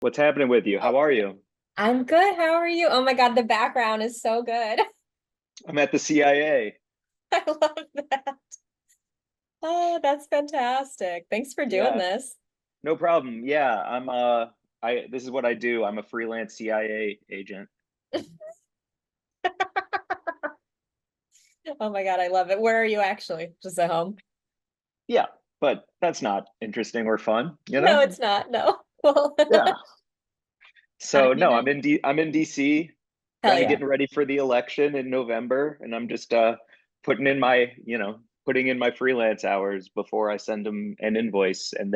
What's happening with you? How are you? I'm good. How are you? Oh my God, the background is so good. I'm at the CIA. I love that. Oh, that's fantastic. Thanks for doing Yeah, this. no problem. Yeah, I this is what I do. I'm a freelance CIA agent. Oh my God, I love it. Where are you actually? Just at home? Yeah, but that's not interesting or fun, you No, know? it's not. No. Well, Yeah. I So no, mean, I'm in DC, hell kind of yeah. getting ready for the election in November, and I'm just putting in putting in my freelance hours before I send them an invoice, and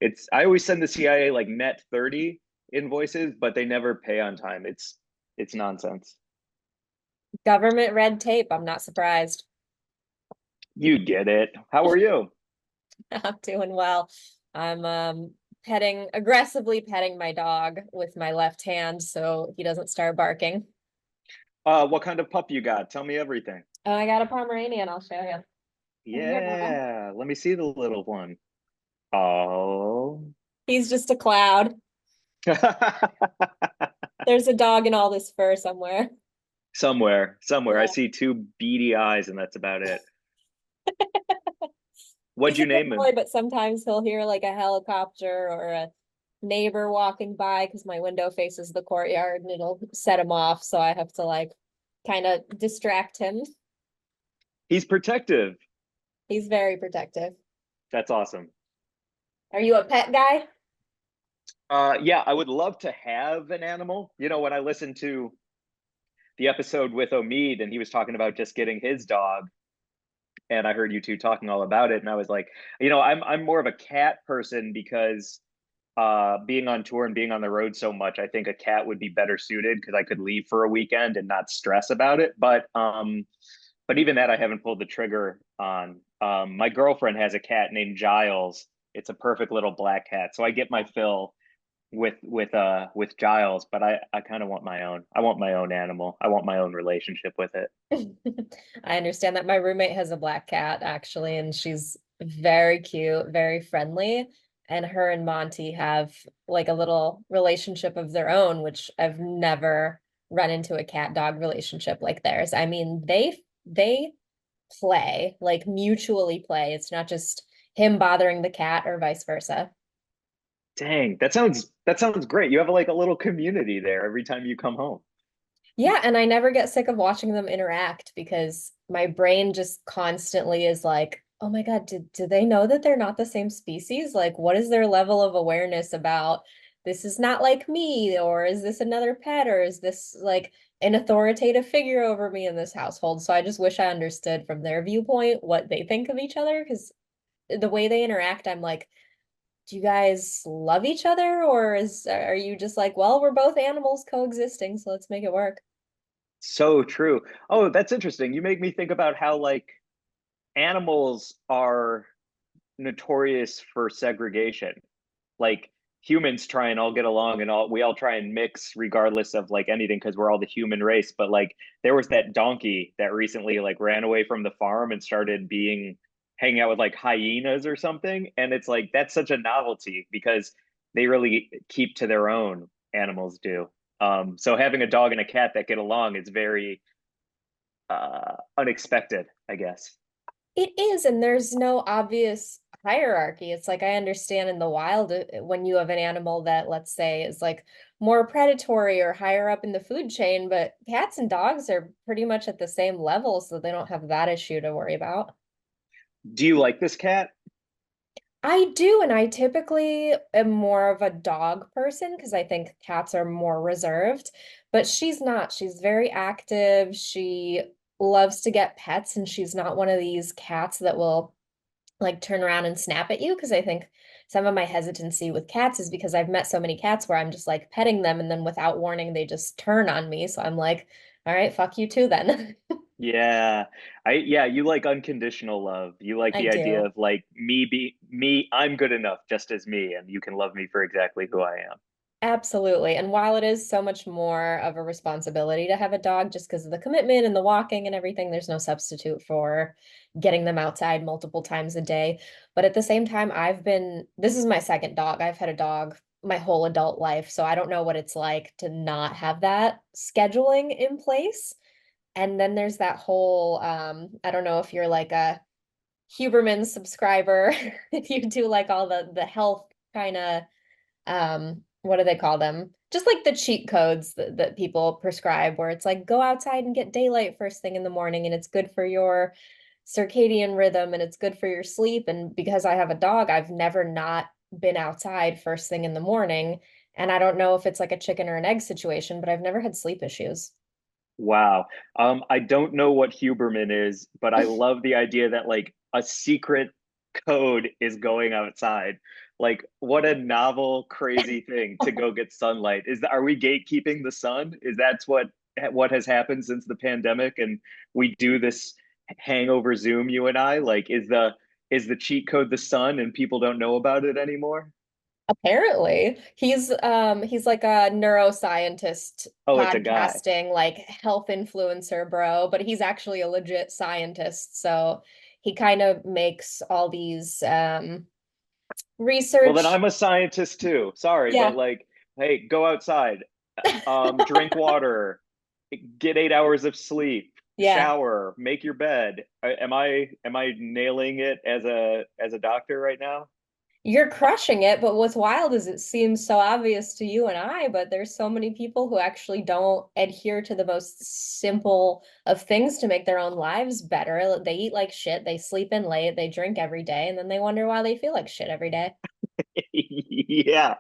it's I always send the CIA like net 30 invoices, but they never pay on time. It's nonsense. Government red tape. I'm not surprised. You get it. How are you? I'm doing well. I'm aggressively petting my dog with my left hand so he doesn't start barking. What kind of pup you got? Tell me everything. Oh, I got a Pomeranian. I'll show you. Yeah. Yeah, let me see the little one. Oh. He's just a cloud. There's a dog in all this fur somewhere. Somewhere. I Yeah. see two beady eyes, and that's about it. What'd He's a you good name him? boy, but sometimes he'll hear like a helicopter or a neighbor walking by because my window faces the courtyard and it'll set him off. So I have to like kind of distract him. He's protective. He's very protective. That's awesome. Are you a pet guy? Yeah, I would love to have an animal. You know, when I listened to the episode with Omid and he was talking about just getting his dog, and I heard you two talking all about it, and I was like, I'm more of a cat person because being on tour and being on the road so much, I think a cat would be better suited because I could leave for a weekend and not stress about it. But even that I haven't pulled the trigger on. My girlfriend has a cat named Giles. It's a perfect little black cat, so I get my fill with Giles. But I kind of want my own. I want my own animal. I want my own relationship with it. I understand that my roommate has a black cat actually, and she's very cute, very friendly. And her and Monty have like a little relationship of their own, which I've never run into a cat dog relationship like theirs. I mean, they play, like mutually play. It's not just him bothering the cat or vice versa. Dang, that sounds great. You have like a little community there every time you come home. Yeah, and I never get sick of watching them interact because my brain just constantly is like, oh my God, do they know that they're not the same species? Like, what is their level of awareness about this is not like me, or is this another pet, or is this like an authoritative figure over me in this household? So I just wish I understood from their viewpoint what they think of each other, because the way they interact, I'm like, do you guys love each other, or are you just like, well, we're both animals coexisting, so let's make it work? So true. Oh, that's interesting. You make me think about how like animals are notorious for segregation. Like humans try and all get along and all we all try and mix regardless of like anything because we're all the human race. But like there was that donkey that recently like ran away from the farm and started being hanging out with like hyenas or something. And it's like that's such a novelty because they really keep to their own, animals do. So having a dog and a cat that get along is very unexpected, I guess. It is, and there's no obvious hierarchy. It's like I understand in the wild when you have an animal that, let's say, is like more predatory or higher up in the food chain, but cats and dogs are pretty much at the same level, so they don't have that issue to worry about. Do you like this cat? I do, and I typically am more of a dog person because I think cats are more reserved, but she's not. She's very active. She loves to get pets, and she's not one of these cats that will like turn around and snap at you, because I think some of my hesitancy with cats is because I've met so many cats where I'm just like petting them and then without warning they just turn on me. So I'm like, all right, fuck you too then. Yeah. Yeah, you like unconditional love. You like I the idea do. of like me, I'm good enough just as me and you can love me for exactly who I am. Absolutely. And while it is so much more of a responsibility to have a dog just because of the commitment and the walking and everything, there's no substitute for getting them outside multiple times a day. But at the same time, this is my second dog. I've had a dog my whole adult life. So I don't know what it's like to not have that scheduling in place. And then there's that whole I don't know if you're like a Huberman subscriber, if you do like all the health kind of what do they call them? Just like the cheat codes that people prescribe where it's like go outside and get daylight first thing in the morning and it's good for your circadian rhythm and it's good for your sleep. And because I have a dog, I've never not been outside first thing in the morning. And I don't know if it's like a chicken or an egg situation, but I've never had sleep issues. Wow. I don't know what Huberman is, but I love the idea that like a secret code is going outside. Like, what a novel, crazy thing to go get sunlight. Are we gatekeeping the sun? Is that's what has happened since the pandemic and we do this hangover Zoom, you and I? Like, is the cheat code the sun and people don't know about it anymore? Apparently, he's like a neuroscientist Oh, it's a guy. podcasting like health influencer bro, but he's actually a legit scientist. So he kind of makes all these Well, then research. I'm a scientist too. Sorry, but Yeah, like, hey, go outside, drink water, get 8 hours of sleep, yeah. shower, make your bed. Am I nailing it as a doctor right now? You're crushing it, but what's wild is it seems so obvious to you and I, but there's so many people who actually don't adhere to the most simple of things to make their own lives better. They eat like shit, they sleep in late, they drink every day, and then they wonder why they feel like shit every day. Yeah.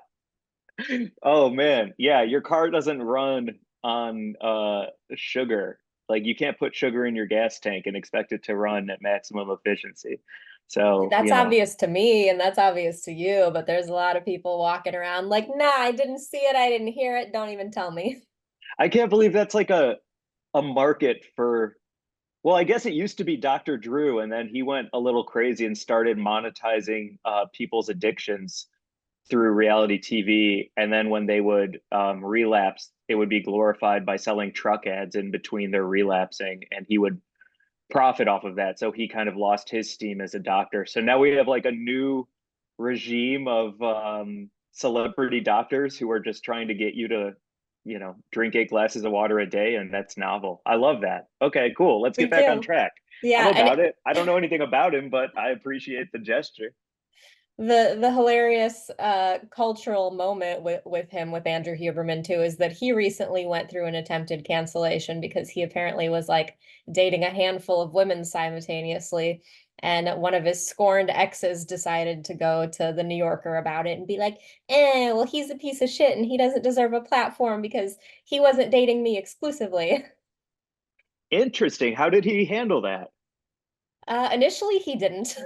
Oh man. Yeah, your car doesn't run on sugar. Like you can't put sugar in your gas tank and expect it to run at maximum efficiency. So, That's obvious to me and that's obvious to you, but there's a lot of people walking around like, nah, I didn't see it, I didn't hear it, don't even tell me. I can't believe that's like a market for. Well, I guess it used to be Dr. Drew, and then he went a little crazy and started monetizing people's addictions through reality TV. And then when they would relapse, it would be glorified by selling truck ads in between their relapsing, and he would profit off of that. So he kind of lost his steam as a doctor. So now we have like a new regime of celebrity doctors who are just trying to get you to, drink 8 glasses of water a day. And that's novel. I love that. Okay, cool. Let's Me get back on too. track. I'm Yeah, and about it. I don't know anything about him, but I appreciate the gesture. the hilarious cultural moment with him with Andrew Huberman too is that he recently went through an attempted cancellation because he apparently was like dating a handful of women simultaneously. And one of his scorned exes decided to go to the New Yorker about it and be like, well, he's a piece of shit and he doesn't deserve a platform because he wasn't dating me exclusively. Interesting. How did he handle that? Initially, he didn't.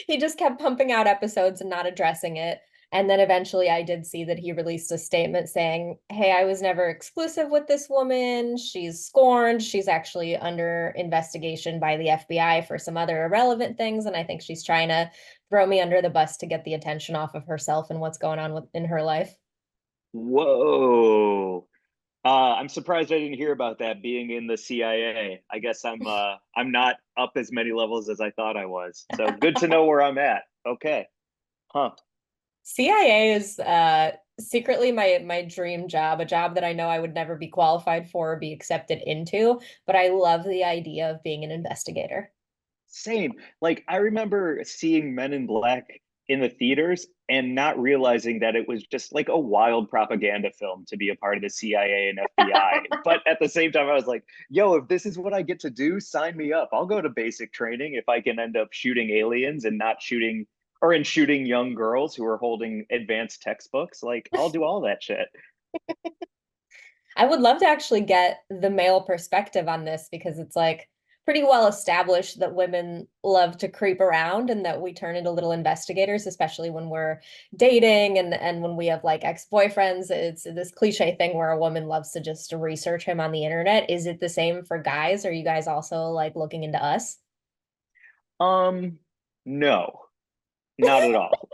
He just kept pumping out episodes and not addressing it. And then eventually, I did see that he released a statement saying, hey, I was never exclusive with this woman. She's scorned. She's actually under investigation by the FBI for some other irrelevant things. And I think she's trying to throw me under the bus to get the attention off of herself and what's going on in her life. Whoa. I'm surprised I didn't hear about that being in the CIA. I guess I'm not up as many levels as I thought I was. So good to know where I'm at. Okay. Huh. CIA is secretly my dream job, a job that I know I would never be qualified for or be accepted into, but I love the idea of being an investigator. Same. Like I remember seeing Men in Black in the theaters and not realizing that it was just like a wild propaganda film to be a part of the CIA and FBI. But at the same time, I was like, yo, if this is what I get to do, sign me up. I'll go to basic training if I can end up shooting aliens and not shooting or in shooting young girls who are holding advanced textbooks. Like, I'll do all that shit. I would love to actually get the male perspective on this because it's like pretty well established that women love to creep around and that we turn into little investigators, especially when we're dating and when we have like ex-boyfriends. It's this cliche thing where a woman loves to just research him on the internet. Is it the same for guys? Are you guys also like looking into us? Um, no, not at all.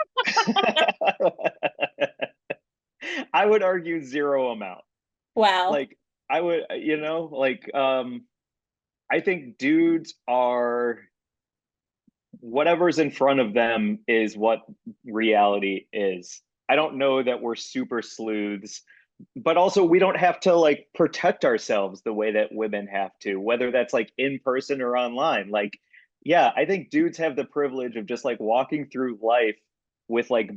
I would argue zero amount. Wow. Like I would, I think dudes are whatever's in front of them is what reality is. I don't know that we're super sleuths, but also we don't have to like protect ourselves the way that women have to, whether that's like in person or online. Like, yeah, I think dudes have the privilege of just like walking through life with like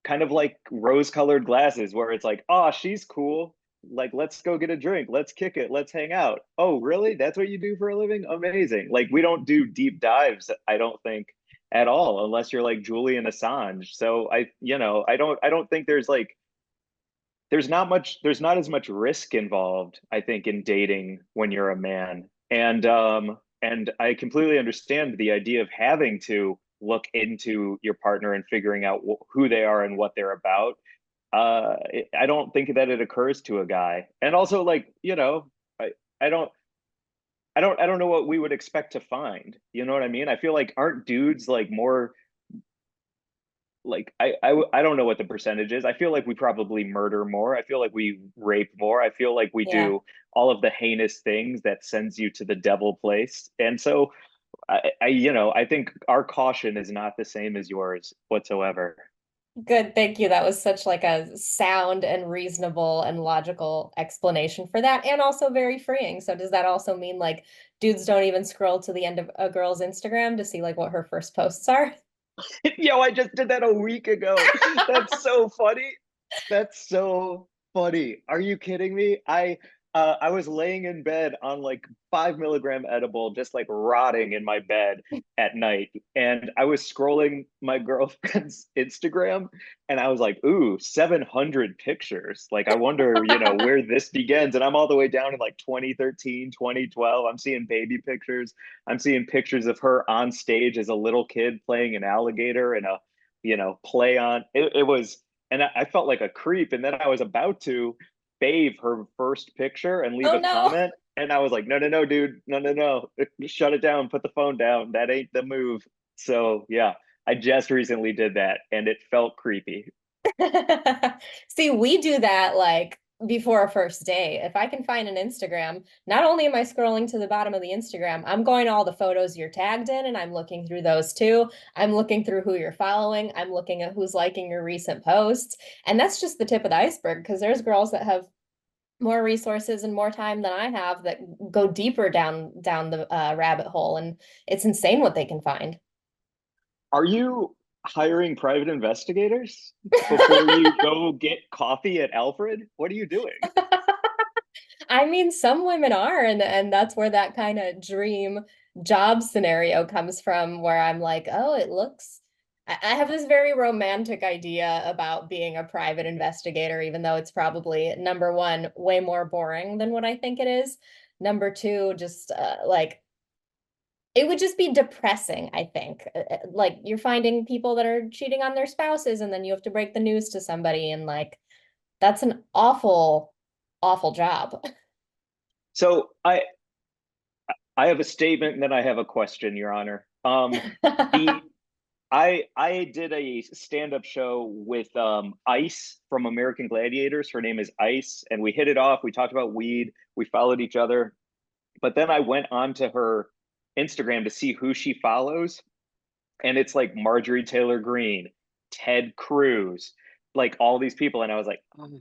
kind of like rose colored glasses where it's like, oh, she's cool. Like, let's go get a drink. Let's kick it. Let's hang out. Oh, really? That's what you do for a living? Amazing. Like, we don't do deep dives, I don't think, at all, unless you're like Julian Assange. So I don't think there's not as much risk involved, I think, in dating when you're a man. And I completely understand the idea of having to look into your partner and figuring out who they are and what they're about. I don't think that it occurs to a guy. And also, like, I, I don't I don't know what we would expect to find. You know what I mean? I feel like aren't dudes like more like I don't know what the percentage is. I feel like we probably murder more. I feel like we rape more. I feel like we Yeah. do all of the heinous things that sends you to the devil place. And so I think our caution is not the same as yours whatsoever. Good, thank you. That was such like a sound and reasonable and logical explanation for that, and also very freeing. So does that also mean like dudes don't even scroll to the end of a girl's Instagram to see like what her first posts are? Yo, I just did that a week ago. That's so funny. That's so funny. Are you kidding me? I was laying in bed on like 5 milligram edible, just like rotting in my bed at night. And I was scrolling my girlfriend's Instagram and I was like, ooh, 700 pictures. Like I wonder, where this begins. And I'm all the way down in like 2013, 2012. I'm seeing baby pictures. I'm seeing pictures of her on stage as a little kid playing an alligator in a, play on it was, and I felt like a creep. And then I was about to fave her first picture and leave Oh a no. comment. And I was like, no, no, no, dude. No, no, no. Shut it down. Put the phone down. That ain't the move. So yeah, I just recently did that and it felt creepy. See, we do that like before a first day. If I can find an Instagram, not only am I scrolling to the bottom of the Instagram, I'm going to all the photos you're tagged in and I'm looking through those too. I'm looking through who you're following. I'm looking at who's liking your recent posts. And that's just the tip of the iceberg because there's girls that have more resources and more time than I have that go deeper down the rabbit hole, and it's insane what they can find. Are you hiring private investigators before you go get coffee at Alfred? What are you doing? I mean, some women are, and that's where that kind of dream job scenario comes from, where I'm like, oh, it looks. I have this very romantic idea about being a private investigator, even though it's probably number one, way more boring than what I think it is. Number two, just like it would just be depressing, I think. Like you're finding people that are cheating on their spouses, and then you have to break the news to somebody, and like that's an awful, awful job. So I have a statement and then I have a question, Your Honor. The I did a stand-up show with Ice from American Gladiators. Her name is Ice, and we hit it off. We talked about weed. We followed each other. But then I went onto her Instagram to see who she follows, and it's like Marjorie Taylor Greene, Ted Cruz, like all these people. And I was like, oh,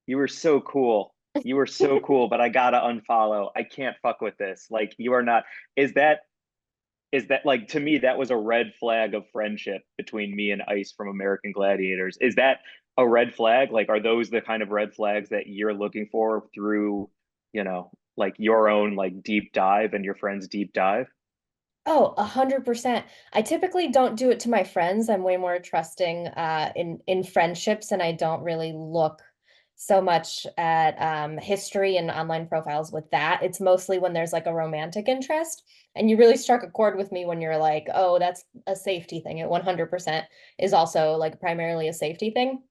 you were so cool. You were so cool, but I gotta unfollow. I can't fuck with this. Like, you are not. Is that like, to me, that was a red flag of friendship between me and Ice from American Gladiators? Is that a red flag? Like, are those the kind of red flags that you're looking for through, like your own like deep dive and your friend's deep dive? Oh, 100%. I typically don't do it to my friends. I'm way more trusting in friendships, and I don't really look so much at history and online profiles with that. It's mostly when there's like a romantic interest. And you really struck a chord with me when you're like, oh, that's a safety thing. It 100% is also like primarily a safety thing.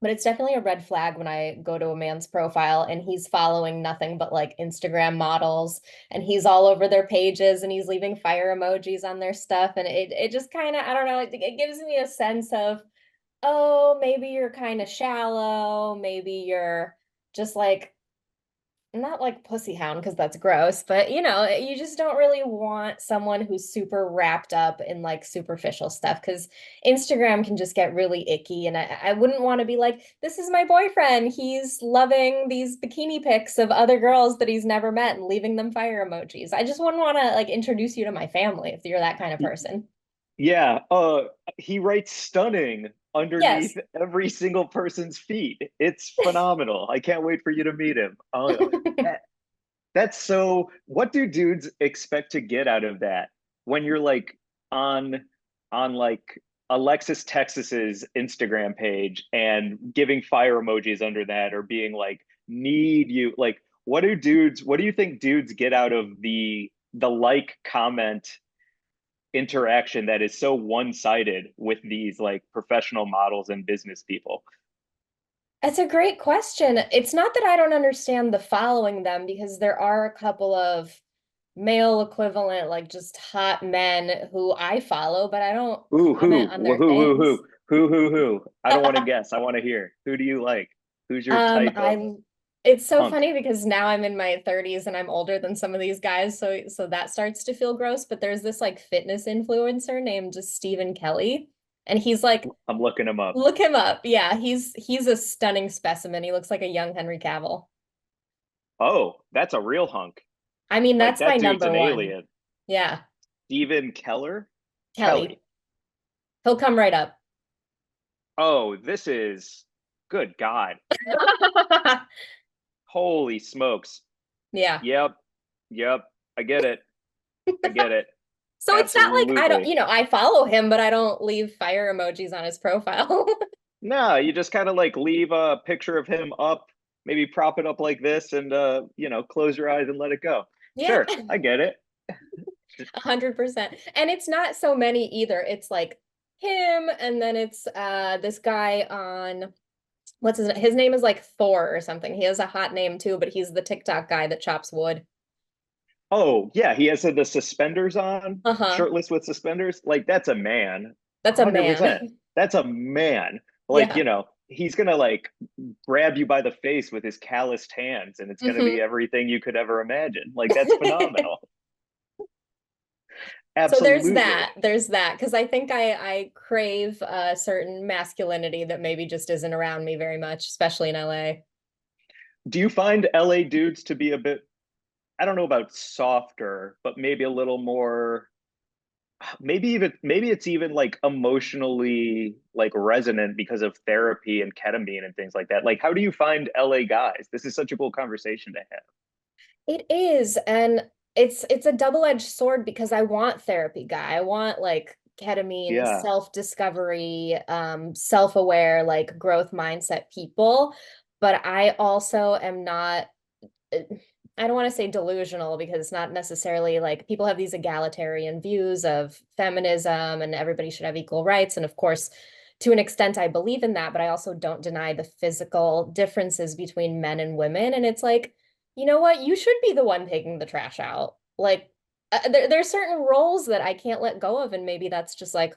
But it's definitely a red flag when I go to a man's profile and he's following nothing but like Instagram models, and he's all over their pages and he's leaving fire emojis on their stuff. And it just kind of, I don't know, it gives me a sense of, oh, maybe you're kind of shallow. Maybe you're just like not like pussy hound because that's gross, but you know, you just don't really want someone who's super wrapped up in like superficial stuff because Instagram can just get really icky. And I wouldn't want to be like, this is my boyfriend. He's loving these bikini pics of other girls that he's never met and leaving them fire emojis. I just wouldn't want to like introduce you to my family if you're that kind of person. Yeah, he writes stunning Yes. underneath every single person's feed. It's phenomenal. I can't wait for you to meet him. That, that's so, what do dudes expect to get out of that when you're like on like Alexis Texas's Instagram page and giving fire emojis under that or being like need you like what do you think dudes get out of the like comment interaction that is so one-sided with these like professional models and business people? It's a great question. It's not that I don't understand the following them because there are a couple of male equivalent, like just hot men who I follow, but I don't Ooh, comment on their things. who? I don't want to guess. I want to hear. Who do you like? Who's your Um, type of I it's so hunk? funny because now I'm in my 30s and I'm older than some of these guys, so that starts to feel gross. But there's this like fitness influencer named just Stephen Kelly, and he's like, I'm looking him up. look him up. Yeah, he's a stunning specimen. He looks like a young Henry Cavill. Oh, that's a real hunk. I mean, Like that's my that dude's number an one. alien. Yeah, Steven Keller? Kelly. Kelly. He'll come right up. Oh, this is good God. Holy smokes. Yeah. Yep. Yep. I get it. I get it. So it's not like I don't, Absolutely. I follow him, but I don't leave fire emojis on his profile. No, you just kind of like leave a picture of him up, maybe prop it up like this and close your eyes and let it go. Yeah, Sure, I get it. 100%. And it's not so many either. It's like him, and then it's this guy on his name is like Thor or something. He has a hot name too, but he's the TikTok guy that chops wood. Oh, yeah, he has the suspenders on, Uh-huh. shirtless with suspenders. Like that's a man. That's a 100%. man. That's a man. Like, Yeah. he's gonna like grab you by the face with his calloused hands and it's gonna be Hmm. everything you could ever imagine. Like that's phenomenal. So Absolutely. there's that, because I think I crave a certain masculinity that maybe just isn't around me very much, especially in LA. Do you find LA dudes to be a bit, I don't know about softer, but maybe a little more, maybe it's even like emotionally like resonant because of therapy and ketamine and things like that. Like how do you find LA guys? This is such a cool conversation to have. It is, and it's a double-edged sword because I want therapy guy. I want like ketamine, Yeah. self-discovery, self-aware, like growth mindset people. But I also am not I don't want to say delusional because it's not necessarily like people have these egalitarian views of feminism and everybody should have equal rights. And of course, to an extent, I believe in that, but I also don't deny the physical differences between men and women. And it's like, you know what? You should be the one taking the trash out. Like, there are certain roles that I can't let go of. And maybe that's just like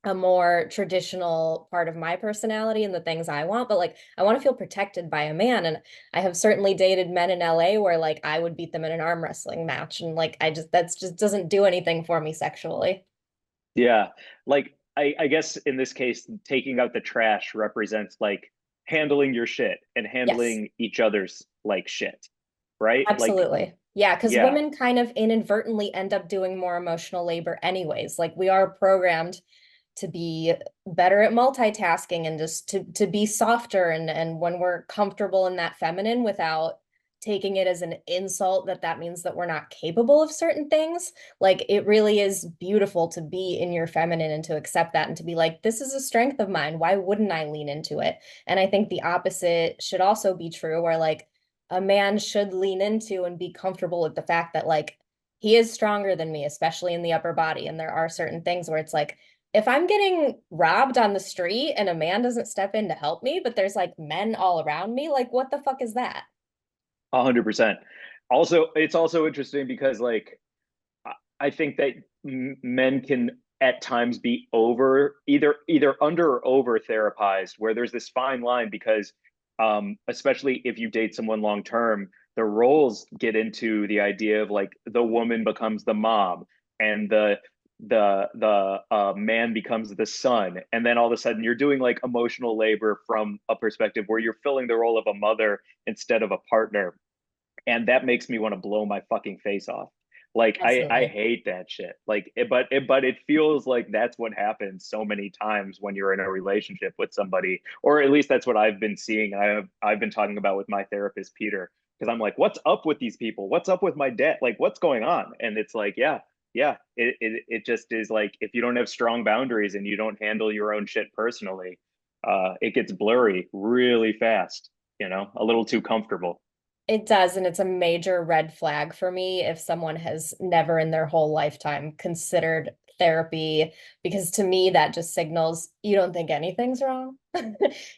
a more traditional part of my personality and the things I want, but like I want to feel protected by a man. And I have certainly dated men in LA where like I would beat them in an arm wrestling match. And like that's just doesn't do anything for me sexually. Yeah. Like I guess in this case, taking out the trash represents like handling your shit and Yes, handling each other's like shit. Right? Like, absolutely. Yeah, because yeah. women kind of inadvertently end up doing more emotional labor anyways. Like we are programmed to be better at multitasking and just to be softer and when we're comfortable in that feminine without taking it as an insult that that means that we're not capable of certain things, like it really is beautiful to be in your feminine and to accept that and to be like, this is a strength of mine, why wouldn't I lean into it? And I think the opposite should also be true, where like a man should lean into and be comfortable with the fact that like he is stronger than me, especially in the upper body, and there are certain things where it's like, if I'm getting robbed on the street and a man doesn't step in to help me, but there's like men all around me, like what the fuck is that? 100%. Also, it's also interesting because like I think that men can at times be over either under or over therapized, where there's this fine line because especially if you date someone long term, the roles get into the idea of like the woman becomes the mom and the man becomes the son, and then all of a sudden you're doing like emotional labor from a perspective where you're filling the role of a mother instead of a partner, and that makes me want to blow my fucking face off. Like I Absolutely. hate that shit. Like but it feels like that's what happens so many times when you're in a relationship with somebody, or at least that's what I've been seeing. I've been talking about with my therapist Peter, because I'm like, what's up with these people? What's up with my dad? Like what's going on? And it's like, yeah, it just is like if you don't have strong boundaries and you don't handle your own shit personally, it gets blurry really fast. You know, a little too comfortable. It does, and it's a major red flag for me if someone has never in their whole lifetime considered therapy, because to me that just signals you don't think anything's wrong.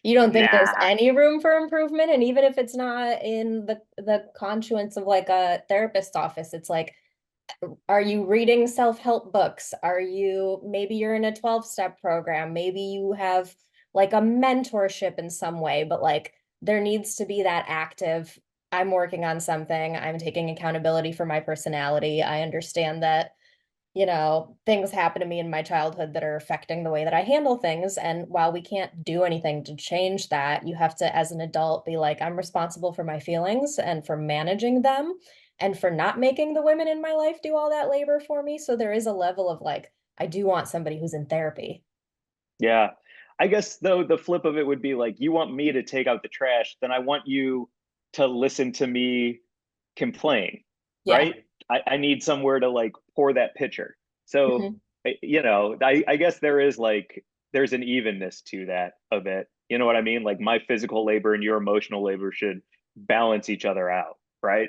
You don't think there's Nah. any room for improvement, and even if it's not in the conduits of like a therapist's office, it's like, are you reading self-help books? Are you, maybe you're in a 12-step program, maybe you have like a mentorship in some way, but like there needs to be that active, I'm working on something, I'm taking accountability for my personality. I understand that, things happen to me in my childhood that are affecting the way that I handle things. And while we can't do anything to change that, you have to, as an adult, be like, I'm responsible for my feelings and for managing them and for not making the women in my life do all that labor for me. So there is a level of like, I do want somebody who's in therapy. Yeah. I guess though the flip of it would be like you want me to take out the trash, then I want you to listen to me complain, Yeah. right? I need somewhere to like pour that pitcher. So, Mhm. I guess there is like there's an evenness to that a bit. You know what I mean? Like my physical labor and your emotional labor should balance each other out, right?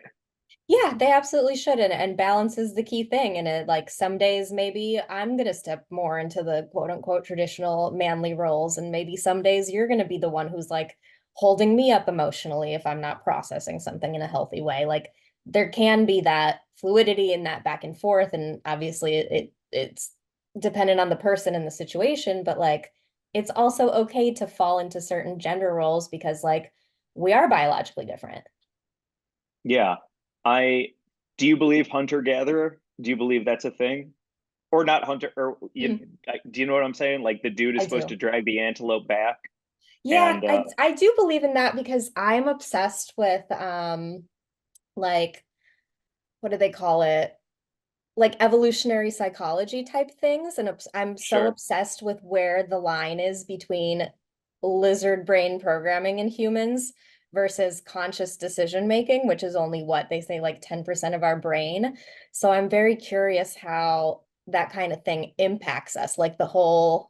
Yeah, they absolutely should. And balance is the key thing. And it, like, some days maybe I'm gonna step more into the quote unquote traditional manly roles. And maybe some days you're gonna be the one who's like holding me up emotionally if I'm not processing something in a healthy way. Like there can be that fluidity and that back and forth. And obviously it's dependent on the person and the situation, but like it's also okay to fall into certain gender roles because like we are biologically different. Yeah. I do you believe hunter gatherer? Do you believe that's a thing? Or not hunter or do you know what I'm saying? Like the dude is I supposed do. to drag the antelope back Yeah, and I do believe in that because I'm obsessed with like what do they call it? Like evolutionary psychology type things, and I'm so sure. obsessed with where the line is between lizard brain programming in humans versus conscious decision making, which is only what they say like 10% of our brain. So I'm very curious how that kind of thing impacts us, like the whole,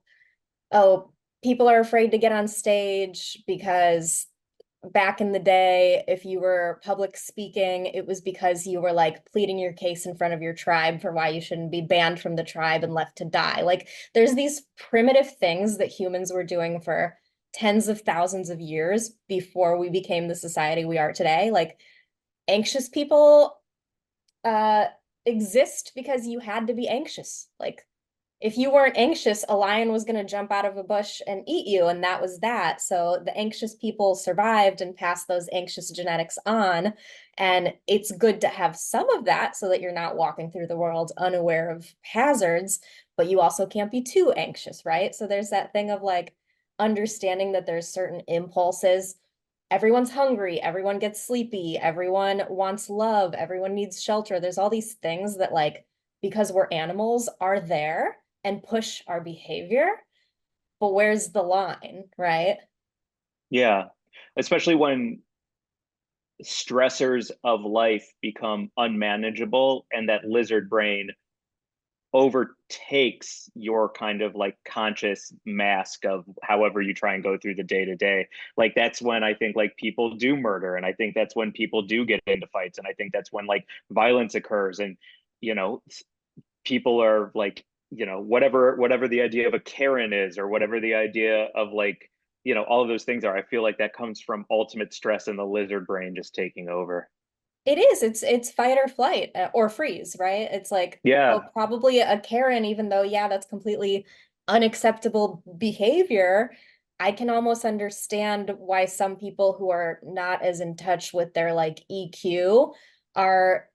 oh, people are afraid to get on stage because back in the day, if you were public speaking, it was because you were like pleading your case in front of your tribe for why you shouldn't be banned from the tribe and left to die. Like there's these primitive things that humans were doing for tens of thousands of years before we became the society we are today. Like anxious people uh exist because you had to be anxious. Like if you weren't anxious, a lion was going to jump out of a bush and eat you, and that was that. So the anxious people survived and passed those anxious genetics on. And it's good to have some of that so that you're not walking through the world unaware of hazards, but you also can't be too anxious, right? So there's that thing of like understanding that there's certain impulses. Everyone's hungry, everyone gets sleepy, everyone wants love, everyone needs shelter. There's all these things that, like, because we're animals, are there and push our behavior. But where's the line, right? Yeah. Especially when stressors of life become unmanageable and that lizard brain overtakes your kind of like conscious mask of however you try and go through the day to day. Like that's when I think like people do murder, and I think that's when people do get into fights, and I think that's when like violence occurs, and you know people are like, whatever the idea of a Karen is, or whatever the idea of like, all of those things are. I feel like that comes from ultimate stress and the lizard brain just taking over. It is. It's fight or flight, or freeze, right? It's like, oh, Yeah. probably a Karen, even though, yeah, that's completely unacceptable behavior. I can almost understand why some people who are not as in touch with their like EQ are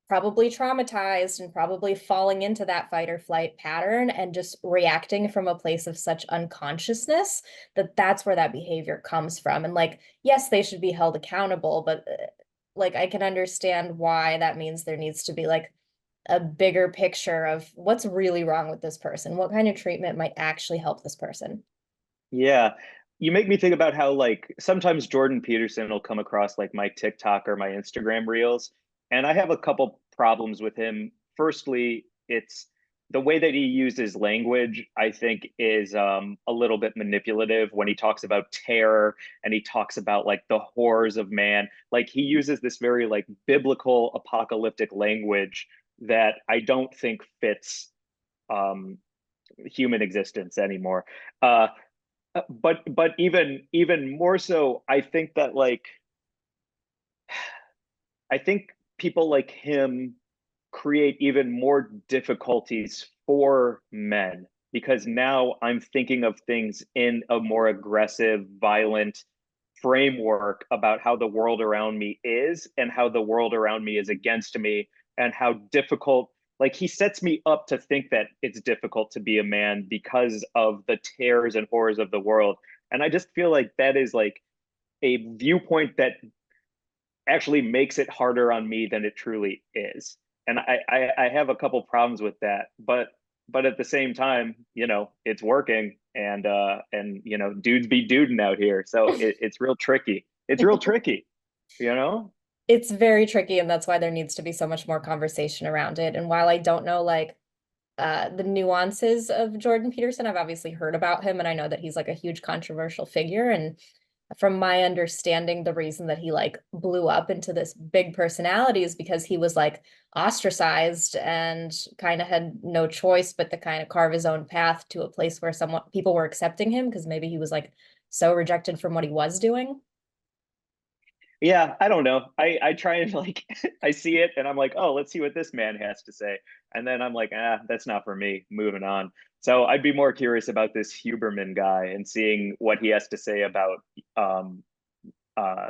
probably traumatized and probably falling into that fight or flight pattern and just reacting from a place of such unconsciousness that that's where that behavior comes from. And like, yes, they should be held accountable, but like I can understand why that means there needs to be like a bigger picture of what's really wrong with this person, what kind of treatment might actually help this person. Yeah. You make me think about how like sometimes Jordan Peterson will come across like my TikTok or my Instagram reels, and I have a couple problems with him. Firstly, it's the way that he uses language, I think, is a little bit manipulative when he talks about terror and he talks about like the horrors of man. Like he uses this very like biblical apocalyptic language that I don't think fits um human existence anymore. Uh, but even more so, I think that like I think people like him create even more difficulties for men because now I'm thinking of things in a more aggressive, violent framework about how the world around me is and how the world around me is against me and how difficult, like he sets me up to think that it's difficult to be a man because of the terrors and horrors of the world. And I just feel like that is like a viewpoint that actually makes it harder on me than it truly is. And I have a couple problems with that, but at the same time, you know, it's working, and you know, dudes be duding out here, so it's real tricky. It's real tricky, you know. It's very tricky, and that's why there needs to be so much more conversation around it. And while I don't know like the nuances of Jordan Peterson, I've obviously heard about him and I know that he's like a huge controversial figure. And from my understanding, the reason that he like blew up into this big personality is because he was like ostracized and kind of had no choice but to kind of carve his own path to a place where someone people were accepting him because maybe he was like so rejected from what he was doing. Yeah, I don't know. I try and like I see it and I'm like, oh, let's see what this man has to say. And then I'm like, ah, that's not for me. Moving on. So I'd be more curious about this Huberman guy and seeing what he has to say about um uh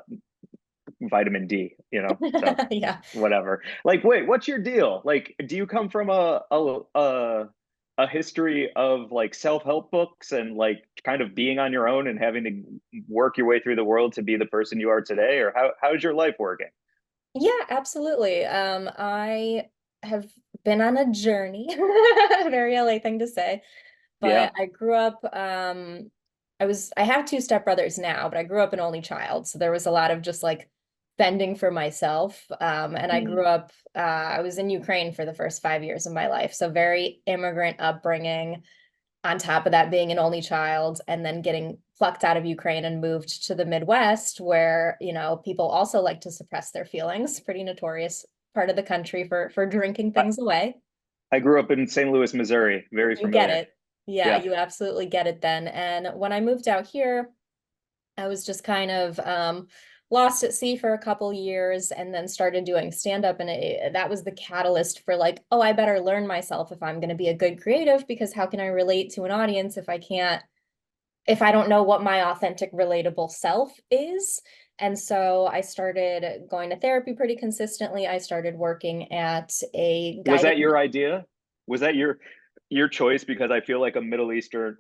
vitamin D, you know. So Yeah. whatever. Like, wait, what's your deal? Like, do you come from a history of like self-help books and like kind of being on your own and having to work your way through the world to be the person you are today, or how's your life working? Yeah, absolutely. I have been on a journey, very LA thing to say, Yeah. but I grew up, I have two stepbrothers now, but I grew up an only child. So there was a lot of just like fending for myself. And I Mm. grew up, I was in Ukraine for the first 5 years of my life. So very immigrant upbringing, on top of that being an only child and then getting plucked out of Ukraine and moved to the Midwest where, you know, people also like to suppress their feelings, pretty notorious part of the country for drinking I, things away. I grew up in St. Louis, Missouri. Very You get familiar. it. Yeah, Yeah. you absolutely get it then. And when I moved out here, I was just kind of lost at sea for a couple years and then started doing stand up. And that was the catalyst for like, oh, I better learn myself if I'm going to be a good creative, because how can I relate to an audience if I don't know what my authentic, relatable self is? And so I started going to therapy pretty consistently. I started working at a Was guided. that your idea? Was that your choice? Because I feel like a Middle Eastern,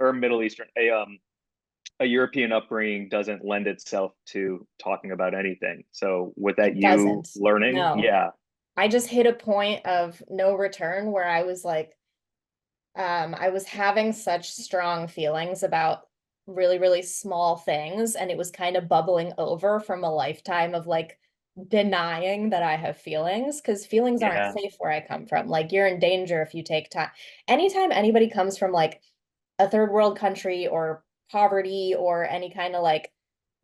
a European upbringing doesn't lend itself to talking about anything. So was that It you doesn't. learning? No. Yeah. I just hit a point of no return where I was like, I was having such strong feelings about really, really small things, and it was kind of bubbling over from a lifetime of like denying that I have feelings because feelings aren't Yeah. safe where I come from. Like, you're in danger if you take time. Anytime anybody comes from like a third world country or poverty or any kind of like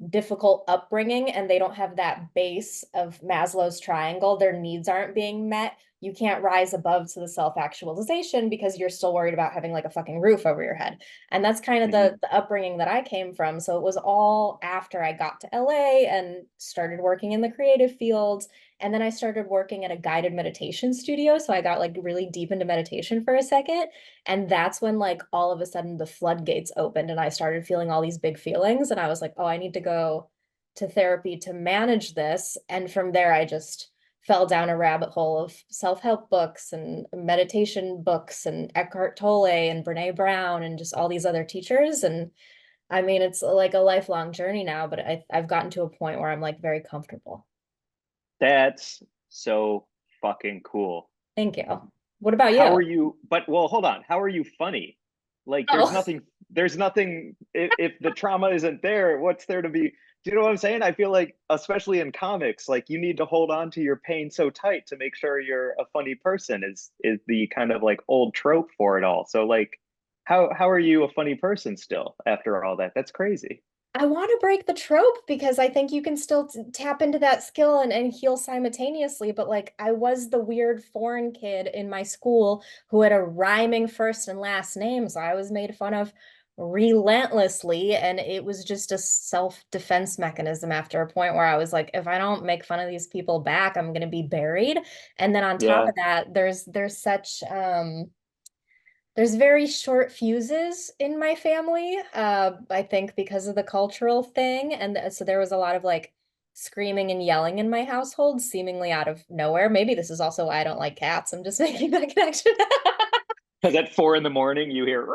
difficult upbringing and they don't have that base of Maslow's triangle, their needs aren't being met, you can't rise above to the self-actualization because you're still worried about having like a fucking roof over your head. And that's kind of Hmm. the upbringing that I came from. So it was all after I got to LA and started working in the creative fields. And then I started working at a guided meditation studio. So I got like really deep into meditation for a second. And that's when like all of a sudden the floodgates opened and I started feeling all these big feelings. And I was like, oh, I need to go to therapy to manage this. And from there, I just fell down a rabbit hole of self-help books and meditation books and Eckhart Tolle and Brene Brown and just all these other teachers. And I mean, it's like a lifelong journey now, but I've gotten to a point where I'm like very comfortable. That's so fucking cool. Thank you. What about How you? are you? But well, hold on. How are you funny? Like, Oh, there's nothing, if the trauma isn't there, what's there to be? Do you know what I'm saying? I feel like, especially in comics, like you need to hold on to your pain so tight to make sure you're a funny person is the kind of like old trope for it all. So like, how are you a funny person still after all that? That's crazy. I want to break the trope because I think you can still tap into that skill and heal simultaneously. But like, I was the weird foreign kid in my school who had a rhyming first and last name. So I was made fun of relentlessly. And it was just a self-defense mechanism after a point where I was like, if I don't make fun of these people back, I'm going to be buried. And then on top Yeah. of that, there's such, there's very short fuses in my family, I think because of the cultural thing. And so there was a lot of like screaming and yelling in my household, seemingly out of nowhere. Maybe this is also why I don't like cats. I'm just making that connection. Because at 4 in the morning you hear,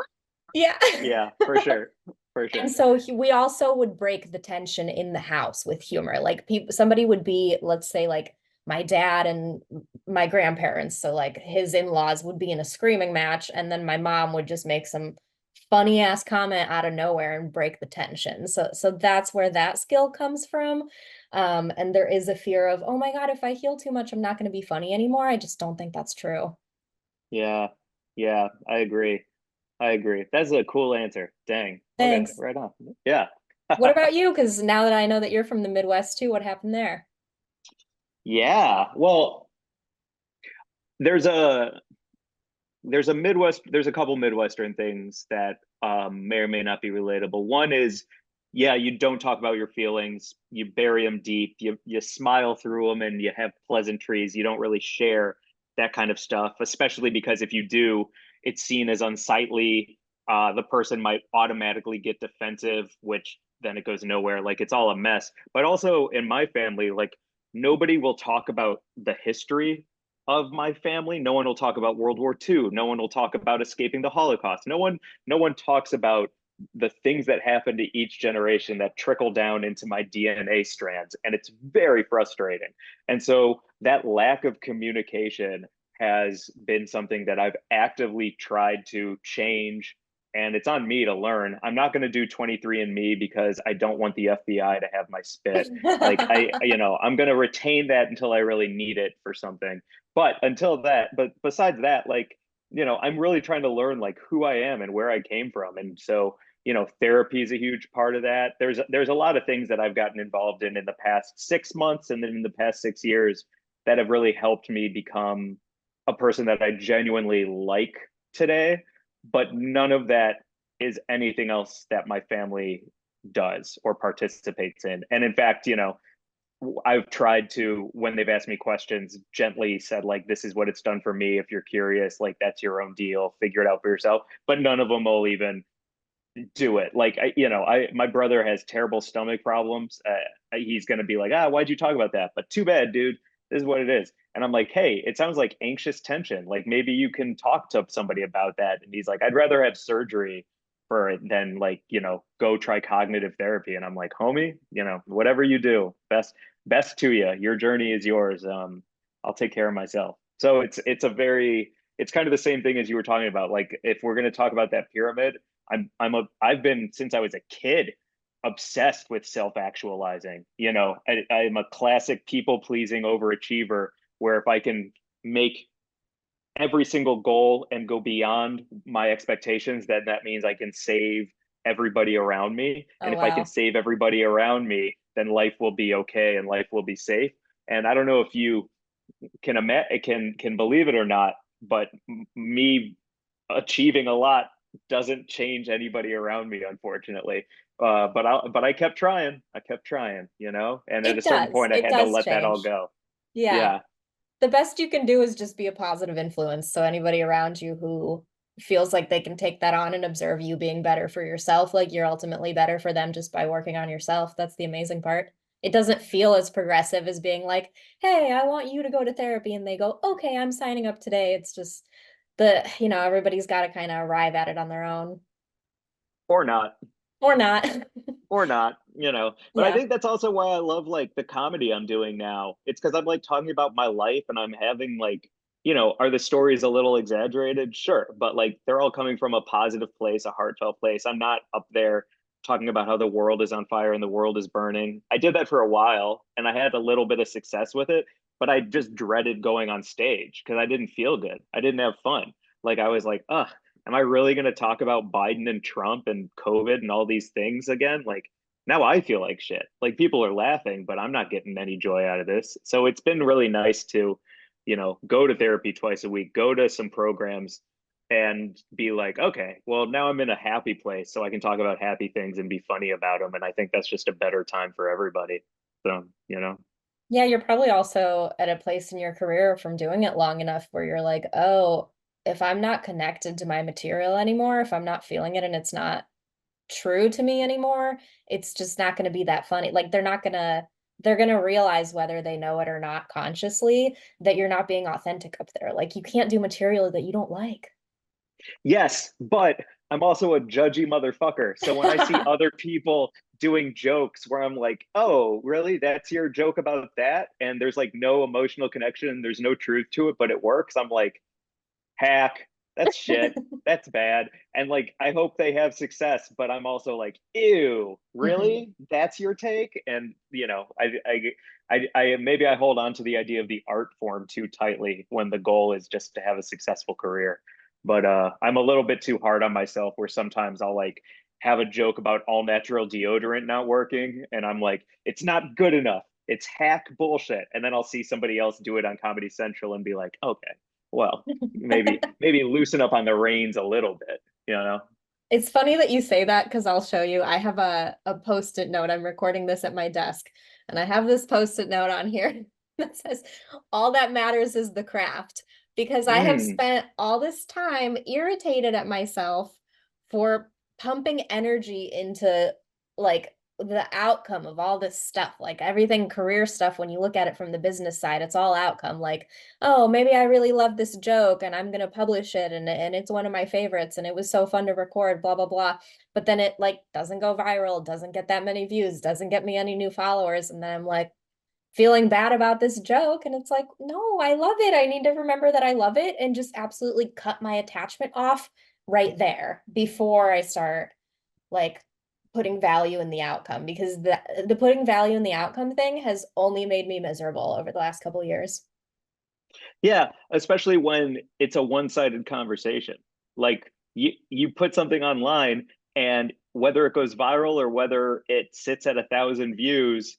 Yeah. yeah, for sure. For And sure. so we also would break the tension in the house with humor. Like people, somebody would be, let's say, like my dad and my grandparents. So like his in-laws would be in a screaming match, and then my mom would just make some funny ass comment out of nowhere and break the tension. So that's where that skill comes from. And there is a fear of, oh my God, if I heal too much, I'm not going to be funny anymore. I just don't think that's true. Yeah. Yeah, I agree. I agree. That's a cool answer. Dang. Okay, Thanks. right on. Yeah. What about you? Because now that I know that you're from the Midwest too, what happened there? Yeah. Well, there's a there's a couple Midwestern things that may or may not be relatable. One is, yeah, you don't talk about your feelings. You bury them deep. You smile through them, and you have pleasantries. You don't really share that kind of stuff, especially because if you do, it's seen as unsightly. The person might automatically get defensive, which then it goes nowhere. Like it's all a mess. But also in my family, like nobody will talk about the history of my family. No one will talk about World War II. No one will talk about escaping the Holocaust. No one talks about the things that happen to each generation that trickle down into my DNA strands. And it's very frustrating. And so that lack of communication has been something that I've actively tried to change. And it's on me to learn. I'm not going to do 23andMe because I don't want the FBI to have my spit. Like I'm going to retain that until I really need it for something. But until that, but besides that, like, I'm really trying to learn like who I am and where I came from. And so, therapy is a huge part of that. There's a lot of things that I've gotten involved in the past 6 months and then in the past 6 years that have really helped me become a person that I genuinely like today. But none of that is anything else that my family does or participates in. And in fact, I've tried to, when they've asked me questions, gently said, like, this is what it's done for me. If you're curious, like, that's your own deal. Figure it out for yourself. But none of them will even do it. Like, my brother has terrible stomach problems. He's going to be like, why'd you talk about that? But too bad, dude. This is what it is. And I'm like, hey, it sounds like anxious tension. Like, maybe you can talk to somebody about that. And he's like, I'd rather have surgery for it than like, go try cognitive therapy. And I'm like, homie, whatever you do, best to you. Your journey is yours. I'll take care of myself. So it's kind of the same thing as you were talking about. Like if we're going to talk about that pyramid, I've been since I was a kid obsessed with self-actualizing. I'm a classic people pleasing overachiever where if I can make every single goal and go beyond my expectations, then that means I can save everybody around me. Oh, And if I can wow. save everybody around me, then life will be okay and life will be safe. And I don't know if you can believe it or not, but me achieving a lot doesn't change anybody around me, unfortunately. But I kept trying. I kept trying, you know. And at a It certain does. point, I It had to does let that all change. go. Yeah. Yeah, The best you can do is just be a positive influence. So anybody around you who feels like they can take that on and observe you being better for yourself, like you're ultimately better for them just by working on yourself. That's the amazing part. It doesn't feel as progressive as being like, hey, I want you to go to therapy. And they go, okay, I'm signing up today. It's just everybody's got to kind of arrive at it on their own or not. or not. Or not, you know. But I Yeah. think that's also why I love like the comedy I'm doing now. It's because I'm like talking about my life and I'm having like, you know, are the stories a little exaggerated? Sure. But like they're all coming from a positive place, a heartfelt place. I'm not up there talking about how the world is on fire and the world is burning. I did that for a while and I had a little bit of success with it, but I just dreaded going on stage because I didn't feel good. I didn't have fun. Like I was like, ugh, am I really going to talk about Biden and Trump and COVID and all these things again? Like now I feel like shit. Like people are laughing, but I'm not getting any joy out of this. So it's been really nice to, you know, go to therapy twice a week, go to some programs and be like, okay, well, now I'm in a happy place. So I can talk about happy things and be funny about them. And I think that's just a better time for everybody. So, you know, Yeah, you're probably also at a place in your career from doing it long enough where you're like, oh, if I'm not connected to my material anymore, if I'm not feeling it and it's not true to me anymore, it's just not going to be that funny. Like they're going to realize whether they know it or not consciously that you're not being authentic up there. Like you can't do material that you don't like. yes, but I'm also a judgy motherfucker. So when I see other people doing jokes where I'm like, oh, really? That's your joke about that? And there's like no emotional connection, there's no truth to it, but it works. I'm like, hack, that's shit. That's bad. And like, I hope they have success, but I'm also like, ew, Mhm. really? That's your take? And you know, I maybe I hold on to the idea of the art form too tightly when the goal is just to have a successful career. But I'm a little bit too hard on myself where sometimes I'll like have a joke about all natural deodorant not working, and I'm like, it's not good enough. It's hack bullshit. And then I'll see somebody else do it on Comedy Central and be like, okay, well, maybe loosen up on the reins a little bit, you know. It's funny that you say that because I'll show you. I have a post-it note. I'm recording this at my desk, and I have this post-it note on here that says, "All that matters is the craft." Because I have Mm. spent all this time irritated at myself for pumping energy into like the outcome of all this stuff, like everything career stuff. When you look at it from the business side, it's all outcome. Like, oh, maybe I really love this joke and I'm going to publish it and it's one of my favorites and it was so fun to record, blah, blah, blah. But then it like doesn't go viral, doesn't get that many views, doesn't get me any new followers. And then I'm like feeling bad about this joke. And it's like, no, I love it. I need to remember that I love it and just absolutely cut my attachment off right there before I start like putting value in the outcome because the putting value in the outcome thing has only made me miserable over the last couple of years. Yeah, especially when it's a one-sided conversation. Like you put something online and whether it goes viral or whether it sits at 1,000 views,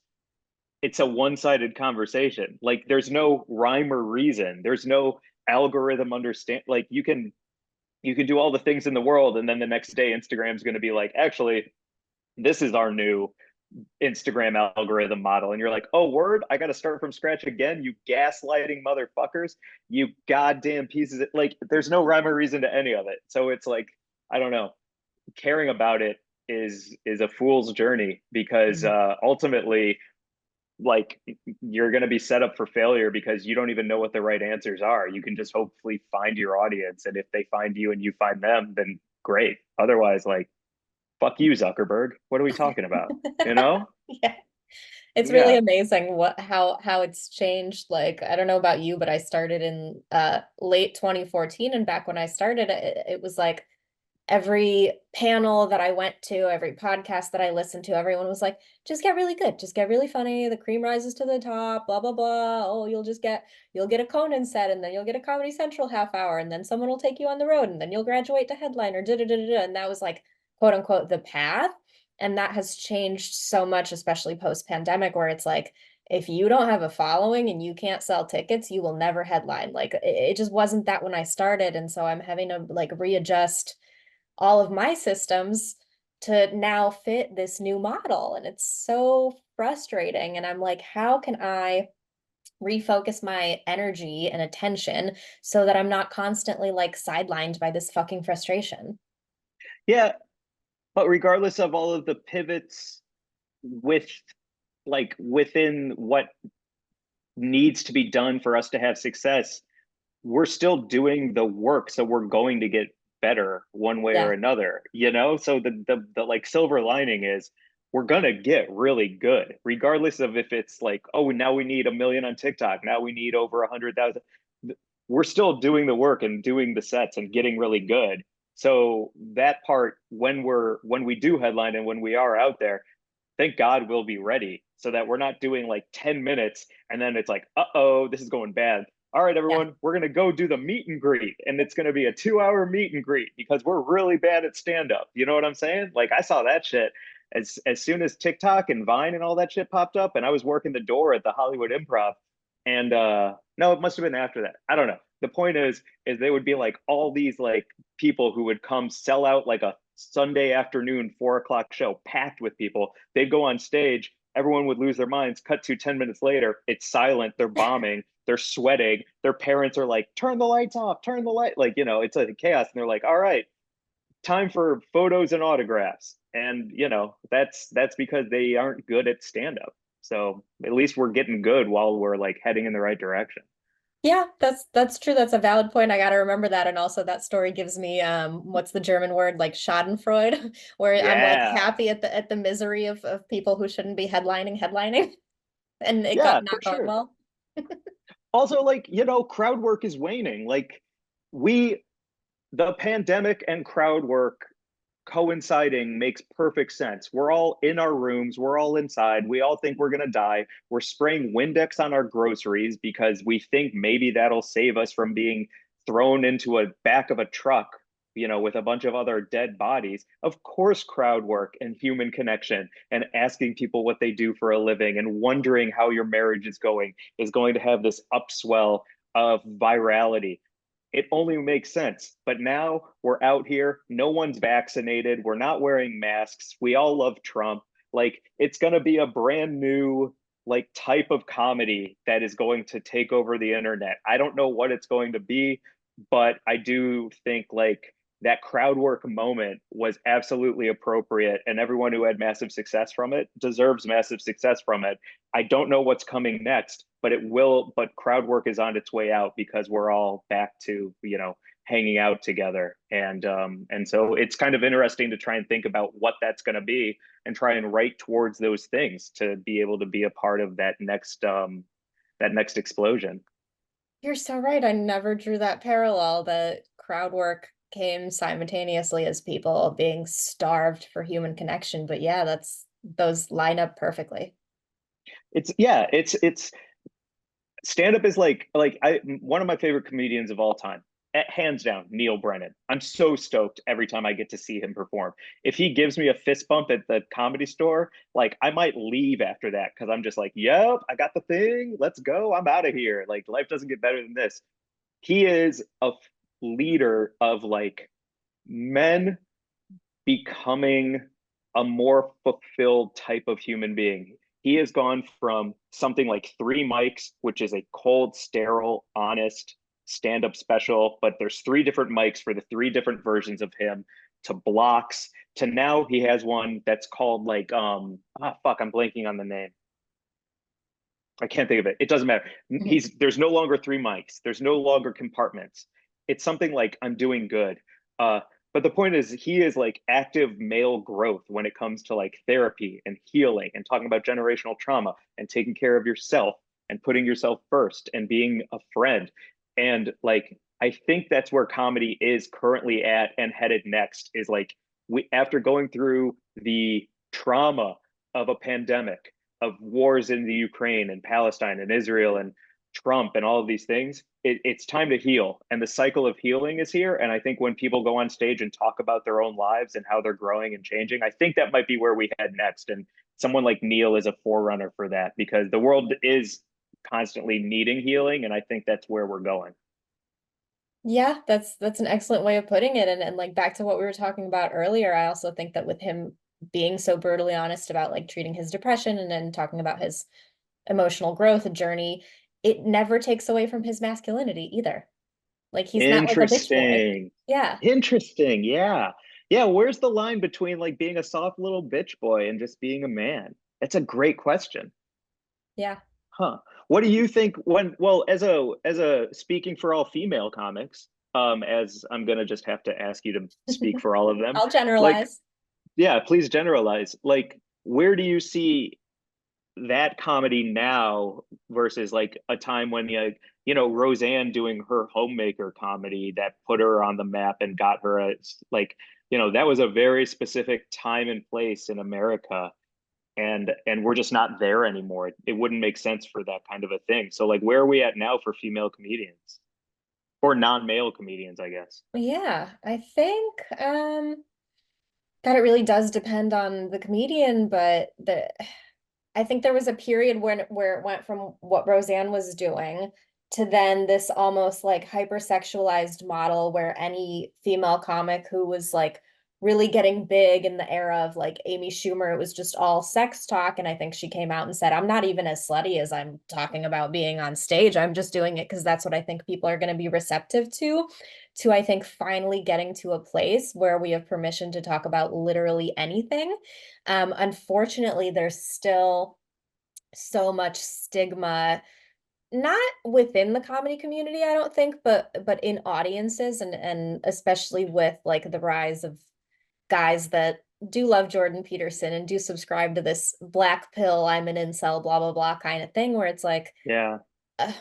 it's a one-sided conversation. Like there's no rhyme or reason. There's no algorithm understand. Like you can do all the things in the world and then the next day Instagram's going to be like, actually, this is our new Instagram algorithm model. And you're like, oh, word, I got to start from scratch again. You gaslighting motherfuckers. You goddamn pieces. Like, there's no rhyme or reason to any of it. So it's like, I don't know. Caring about it is a fool's journey because Mhm. ultimately, like, you're going to be set up for failure because you don't even know what the right answers are. You can just hopefully find your audience. And if they find you and you find them, then great. Otherwise, like, fuck you, Zuckerberg. What are we talking about? You know? Yeah. It's really Yeah. amazing what how it's changed. Like, I don't know about you, but I started in late 2014 and back when I started it was like every panel that I went to, every podcast that I listened to, everyone was like, just get really good, just get really funny. The cream rises to the top, blah, blah, blah. Oh, you'll get a Conan set and then you'll get a Comedy Central half hour and then someone will take you on the road and then you'll graduate to headliner, da, da, da, da, da. And that was like, quote unquote, the path. And that has changed so much, especially post pandemic, where it's like, if you don't have a following and you can't sell tickets, you will never headline. Like it just wasn't that when I started. And so I'm having to like readjust all of my systems to now fit this new model. And it's so frustrating. And I'm like, how can I refocus my energy and attention so that I'm not constantly like sidelined by this fucking frustration? Yeah, but regardless of all of the pivots with like within what needs to be done for us to have success, we're still doing the work, so we're going to get better one way or Yeah. another, so the like silver lining is we're gonna get really good regardless of if it's like, oh, now we need 1 million on TikTok, now we need over 100,000. We're still doing the work and doing the sets and getting really good. So that part, when we do headline and when we are out there, thank God we'll be ready so that we're not doing like 10 minutes and then it's like, uh-oh, this is going bad. All right, Yeah. everyone, we're going to go do the meet and greet. And it's going to be a 2 hour meet and greet because we're really bad at stand up. You know what I'm saying? Like, I saw that shit as soon as TikTok and Vine and all that shit popped up. And I was working the door at the Hollywood Improv. And no, it must have been after that. I don't know. The point is they would be like all these like people who would come sell out like a Sunday afternoon 4 o'clock show packed with people. They'd go on stage, everyone would lose their minds. Cut to 10 minutes later, it's silent. They're bombing, they're sweating. Their parents are like, turn the lights off, turn the light. Like, it's a chaos. And they're like, all right, time for photos and autographs. And, that's because they aren't good at stand up. So at least we're getting good while we're like heading in the right direction. Yeah, that's true. That's a valid point. I got to remember that. And also that story gives me what's the German word, like Schadenfreude, where I'm like Yeah. happy at the misery of people who shouldn't be headlining and it got Yeah, not for going sure. well. Also, like, crowd work is waning. Like, we, the pandemic and crowd work coinciding makes perfect sense. We're all in our rooms, we're all inside, we all think we're going to die. We're spraying Windex on our groceries because we think maybe that'll save us from being thrown into a back of a truck, with a bunch of other dead bodies. Of course, crowd work and human connection and asking people what they do for a living and wondering how your marriage is going to have this upswell of virality. It only makes sense. But now we're out here, no one's vaccinated, we're not wearing masks, we all love Trump. Like, it's going to be a brand new like type of comedy that is going to take over the internet. I don't know what it's going to be, but I do think like that crowd work moment was absolutely appropriate, and everyone who had massive success from it deserves massive success from it. I don't know what's coming next, but it will. But crowd work is on its way out because we're all back to hanging out together, and so it's kind of interesting to try and think about what that's going to be and try and write towards those things to be able to be a part of that next explosion. You're so right. I never drew that parallel that crowd work came simultaneously as people being starved for human connection. But yeah, that's those line up perfectly. It's yeah, it's stand up is like I one of my favorite comedians of all time. Hands down, Neil Brennan. I'm so stoked every time I get to see him perform. If he gives me a fist bump at the comedy store, like I might leave after that because I'm just like, yep, I got the thing. Let's go. I'm out of here. Like, life doesn't get better than this. He is a leader of like men becoming a more fulfilled type of human being. He has gone from something like three mics, which is a cold, sterile, honest stand up special, but there's three different mics for the three different versions of him, to blocks, to now he has one that's called like, fuck, I'm blanking on the name. I can't think of it. It doesn't matter. Mhm. There's no longer three mics. There's no longer compartments. It's something like I'm doing good. Uh, but the point is, he is like active male growth when it comes to like therapy and healing and talking about generational trauma and taking care of yourself and putting yourself first and being a friend. And like, I think that's where comedy is currently at and headed next, is like, we, after going through the trauma of a pandemic, of wars in the Ukraine and Palestine and Israel and Trump and all of these things, it's time to heal. And the cycle of healing is here. And I think when people go on stage and talk about their own lives and how they're growing and changing, I think that might be where we head next. And someone like Neil is a forerunner for that, because the world is constantly needing healing, and I think that's where we're going. Yeah, that's an excellent way of putting it. And like back to what we were talking about earlier, I also think that with him being so brutally honest about like treating his depression and then talking about his emotional growth journey, it never takes away from his masculinity either. Like he's not like a bitch boy. Interesting. Yeah. Interesting. Yeah. Yeah. Where's the line between like being a soft little bitch boy and just being a man? That's a great question. Yeah. Huh. What do you think when, well, as a speaking for all female comics, as I'm gonna just have to ask you to speak for all of them, I'll like, generalize. yeah, please generalize. Like, where do you see that comedy now versus like a time when Roseanne doing her homemaker comedy that put her on the map and got her like, that was a very specific time and place in America, and we're just not there anymore. It wouldn't make sense for that kind of a thing. So like, where are we at now for female comedians or non-male comedians, I guess? Yeah, I think God, it really does depend on the comedian, but the I think there was a period when where it went from what Roseanne was doing to then this almost like hypersexualized model where any female comic who was like really getting big in the era of like Amy Schumer, it was just all sex talk. And I think she came out and said, I'm not even as slutty as I'm talking about being on stage. I'm just doing it because that's what I think people are going to be receptive to I think finally getting to a place where we have permission to talk about literally anything. Unfortunately, there's still so much stigma, not within the comedy community, I don't think, but in audiences and especially with like the rise of guys that do love Jordan Peterson and do subscribe to this black pill, I'm an incel, blah blah blah kind of thing, where it's like Yeah.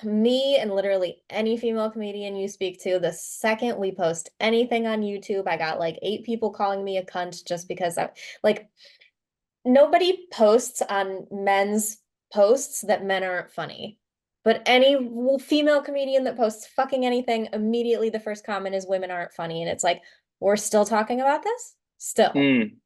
me and literally any female comedian you speak to, the second we post anything on YouTube, I got like 8 people calling me a cunt just because I like nobody posts on men's posts that men aren't funny. But any female comedian that posts fucking anything, immediately the first comment is women aren't funny. And it's like, we're still talking about this? Still. Mm,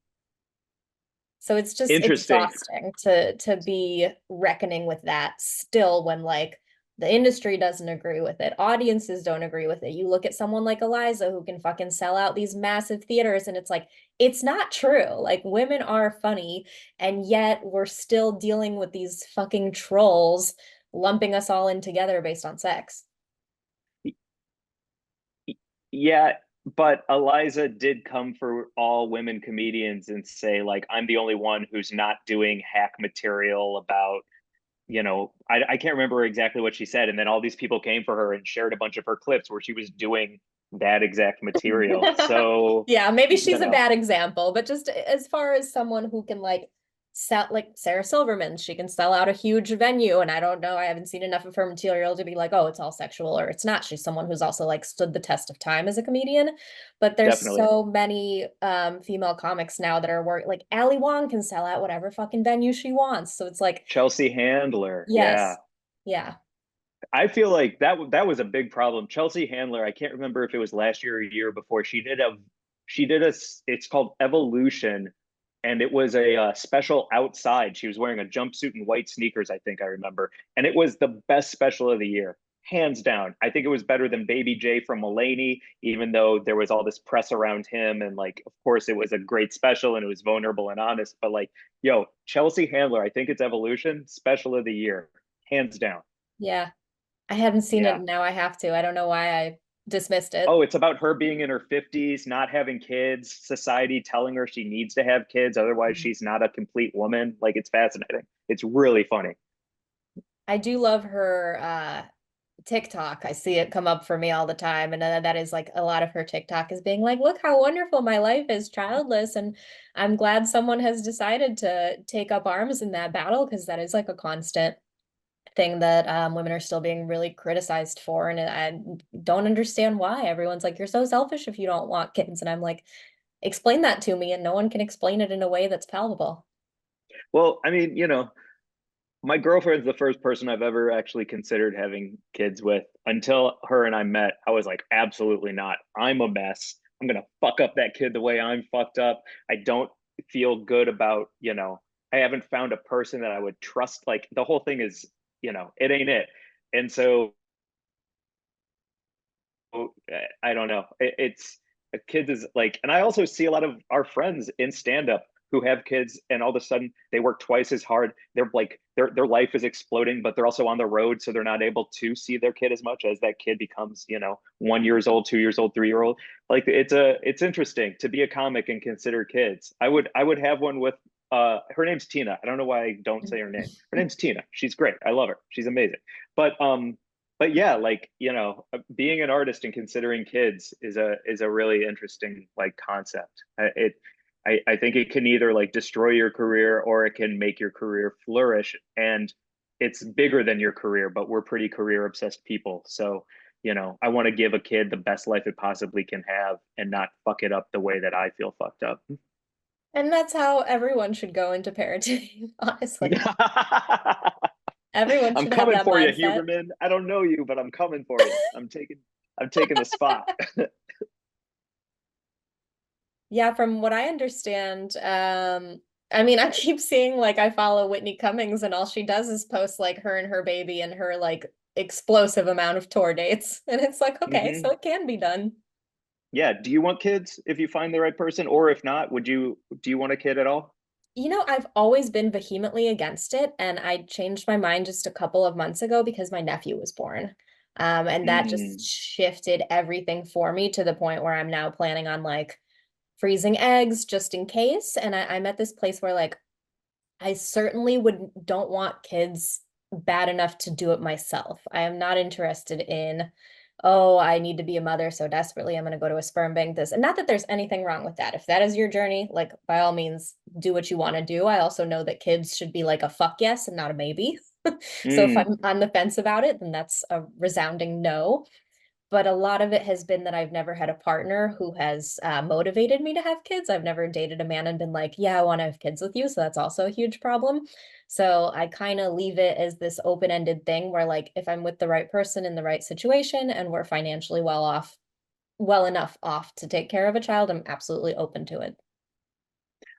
So it's just interesting. exhausting to be reckoning with that still when like the industry doesn't agree with it. Audiences don't agree with it. You look at someone like Eliza who can fucking sell out these massive theaters and it's like it's not true. Like women are funny and yet we're still dealing with these fucking trolls lumping us all in together based on sex. Yeah, but Eliza did come for all women comedians and say, like, I'm the only one who's not doing hack material about, I can't remember exactly what she said. And then all these people came for her and shared a bunch of her clips where she was doing that exact material. So, Yeah, maybe you she's a know, bad example, but just as far as someone who can like sell, like Sarah Silverman, she can sell out a huge venue. And I don't know, I haven't seen enough of her material to be like, oh, it's all sexual or it's not. She's someone who's also like stood the test of time as a comedian. But there's definitely. so many female comics now that are work like Ali Wong can sell out whatever fucking venue she wants. So it's like, Chelsea Handler. Yeah. yes, yeah. I feel like that was a big problem. Chelsea Handler, I can't remember if it was last year or a year before, she did a it's called Evolution, and it was a special outside. She was wearing a jumpsuit and white sneakers, I think I remember, and it was the best special of the year, hands down. I think it was better than Baby J from Mulaney, even though there was all this press around him, and like, of course, it was a great special and it was vulnerable and honest. But like, yo, Chelsea Handler, I think it's Evolution special of the year, hands down. Yeah. I hadn't seen it Yeah. and now I have to. I don't know why I dismissed it. Oh, it's about her being in her 50s, not having kids, society telling her she needs to have kids, otherwise she's not a complete woman. Like, it's fascinating. It's really funny. I do love her TikTok. I see it come up for me all the time. And that is like a lot of her TikTok is being like, look how wonderful my life is childless. And I'm glad someone has decided to take up arms in that battle because that is like a constant thing that women are still being really criticized for. And I don't understand why. Everyone's like, you're so selfish if you don't want kids. And I'm like, explain that to me. And no one can explain it in a way that's palatable. Well, I mean, my girlfriend's the first person I've ever actually considered having kids with. Until her and I met, I was like, absolutely not. I'm a mess. I'm going to fuck up that kid the way I'm fucked up. I don't feel good about, I haven't found a person that I would trust. Like the whole thing is, it ain't it. And so I don't know. It's kids is like, and I also see a lot of our friends in stand up who have kids, and all of a sudden they work twice as hard. They're like their life is exploding, but they're also on the road, so they're not able to see their kid as much as that kid becomes, 1 years old, 2 years old, 3 year old. Like it's interesting to be a comic and consider kids. I would have one with her name's Tina. I don't know why I don't say her name. Her name's Tina. She's great. I love her. She's amazing. But yeah, like, being an artist and considering kids is a really interesting like concept. I think it can either like destroy your career or it can make your career flourish. And it's bigger than your career, but we're pretty career obsessed people. So, I want to give a kid the best life it possibly can have and not fuck it up the way that I feel fucked up. And that's how everyone should go into parenting, honestly. Everyone I'm should have coming that for you, mindset. Huberman. I don't know you, but I'm coming for you. I'm taking the spot. Yeah, from what I understand, I mean, I keep seeing like I follow Whitney Cummings and all she does is post like her and her baby and her like explosive amount of tour dates. And it's like, okay, so Hmm. it can be done. Yeah. Do you want kids if you find the right person? Or if not, do you want a kid at all? I've always been vehemently against it, and I changed my mind just a couple of months ago because my nephew was born. And that just Mm. shifted everything for me to the point where I'm now planning on like freezing eggs just in case. And I'm at this place where like I certainly would don't want kids bad enough to do it myself. I am not interested in, oh, I need to be a mother so desperately. I'm going to go to a sperm bank. This, and not that there's anything wrong with that. If that is your journey, like by all means, do what you want to do. I also know that kids should be like a fuck yes and not a maybe. So if Mm. I'm on the fence about it, then that's a resounding no. But a lot of it has been that I've never had a partner who has motivated me to have kids. I've never dated a man and been like, yeah, I want to have kids with you. So that's also a huge problem. So I kind of leave it as this open-ended thing where, like, if I'm with the right person in the right situation and we're financially well enough off to take care of a child, I'm absolutely open to it.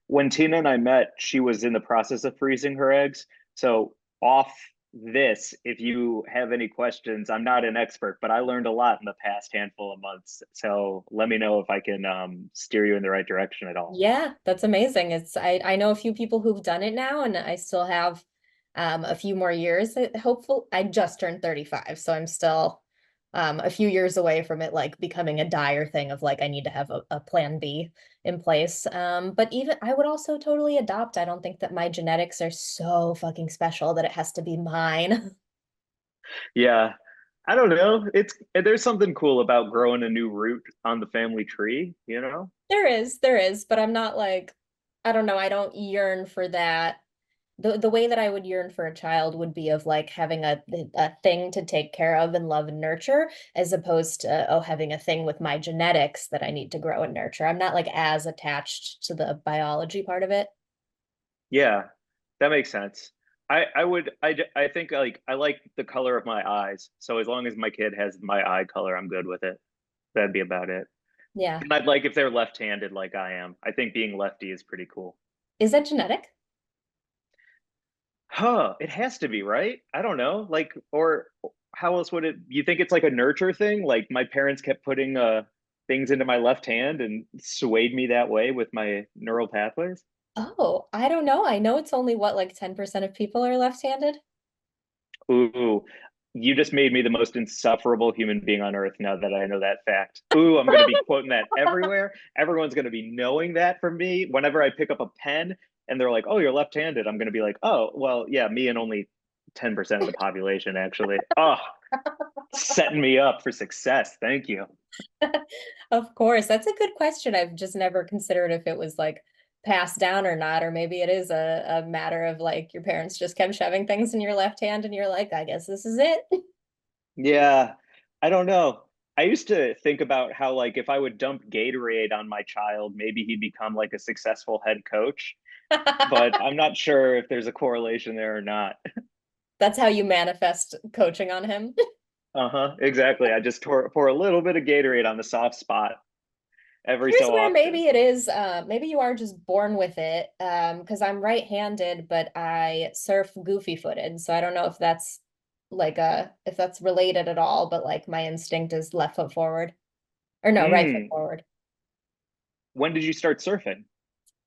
When Tina and I met, she was in the process of freezing her eggs. So off this, if you have any questions, I'm not an expert, but I learned a lot in the past handful of months. So let me know if I can steer you in the right direction at all. Yeah, that's amazing. I know a few people who've done it now, and I still have a few more years. Hopeful. I just turned 35, so I'm still a few years away from it like becoming a dire thing of like I need to have a plan B in place. But even I would also totally adopt. I don't think that my genetics are so fucking special that it has to be mine. Yeah. I don't know. There's something cool about growing a new root on the family tree, you know? There is, but I'm not like, I don't know, I don't yearn for that. The way that I would yearn for a child would be of like having a thing to take care of and love and nurture, as opposed to oh having a thing with my genetics that I need to grow and nurture. I'm not like as attached to the biology part of it. Yeah, that makes sense. I think like I like the color of my eyes. So as long as my kid has my eye color, I'm good with it. That'd be about it. Yeah. And I'd like if they're left-handed like I am. I think being lefty is pretty cool. Is that genetic? Huh, it has to be, right? I don't know. Like, or how else would it, you think it's like a nurture thing? Like my parents kept putting things into my left hand and swayed me that way with my neural pathways? Oh, I don't know. I know it's only what like 10% of people are left-handed. Ooh, you just made me the most insufferable human being on earth now that I know that fact. Ooh, I'm going to be quoting that everywhere. Everyone's going to be knowing that from me. Whenever I pick up a pen and they're like, oh, you're left handed, I'm going to be like, oh, well, yeah, me and only 10% of the population, actually. Oh, setting me up for success. Thank you. Of course, that's a good question. I've just never considered if it was like passed down or not, or maybe it is a matter of like your parents just kept shoving things in your left hand and you're like, I guess this is it. Yeah, I don't know. I used to think about how, like, if I would dump Gatorade on my child, maybe he'd become like a successful head coach, but I'm not sure if there's a correlation there or not. That's how you manifest coaching on him. Uh-huh, exactly. I just pour a little bit of Gatorade on the soft spot, every Here's so where often. maybe it is, maybe you are just born with it, because I'm right-handed, but I surf goofy-footed, so I don't know if that's like if that's related at all, but like my instinct is left foot forward. Or no, right foot Mm. forward. When did you start surfing?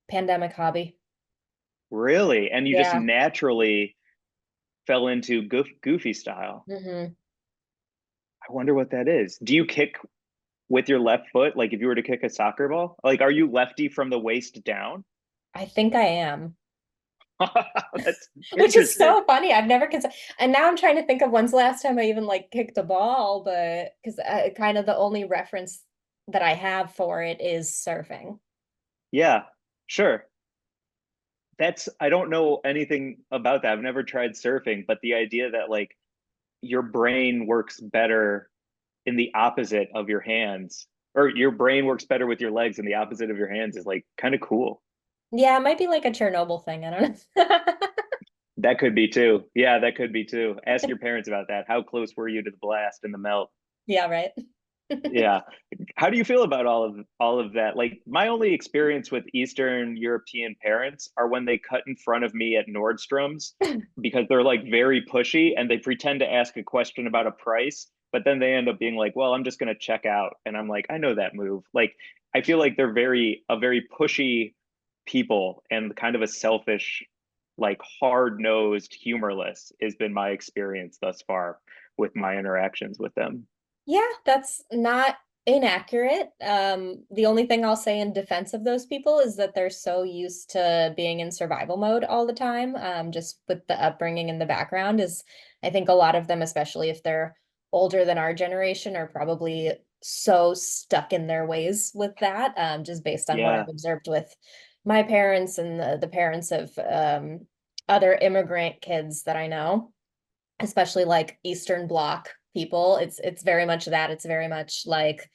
Pandemic hobby. Really? And you just Yeah. naturally fell into goofy style. Hmm. I wonder what that is. Do you kick with your left foot? Like if you were to kick a soccer ball? Like are you lefty from the waist down? I think I am. That's Which is interesting. so funny. I've never considered, and now I'm trying to think of when's the last time I even like kicked a ball, but because kind of the only reference that I have for it is surfing. Yeah, sure. That's I don't know anything about that. I've never tried surfing, but the idea that like your brain works better in the opposite of your hands, or your brain works better with your legs in the opposite of your hands is like kind of cool. Yeah, it might be like a Chernobyl thing. I don't know. That could be too. Yeah, that could be too. Ask your parents about that. How close were you to the blast and the melt? Yeah, right. Yeah. How do you feel about all of that? Like my only experience with Eastern European parents are when they cut in front of me at Nordstrom's because they're like very pushy and they pretend to ask a question about a price, but then they end up being like, "Well, I'm just going to check out." And I'm like, "I know that move." Like I feel like they're very pushy people and kind of a selfish, like hard-nosed, humorless has been my experience thus far with my interactions with them. Yeah, that's not inaccurate. The only thing I'll say in defense of those people is that they're so used to being in survival mode all the time. Just with the upbringing in the background is, I think a lot of them, especially if they're older than our generation, are probably so stuck in their ways with that. Just based on what I've Yeah. observed with my parents and the parents of other immigrant kids that I know, especially like Eastern Bloc people. It's very much that. It's very much like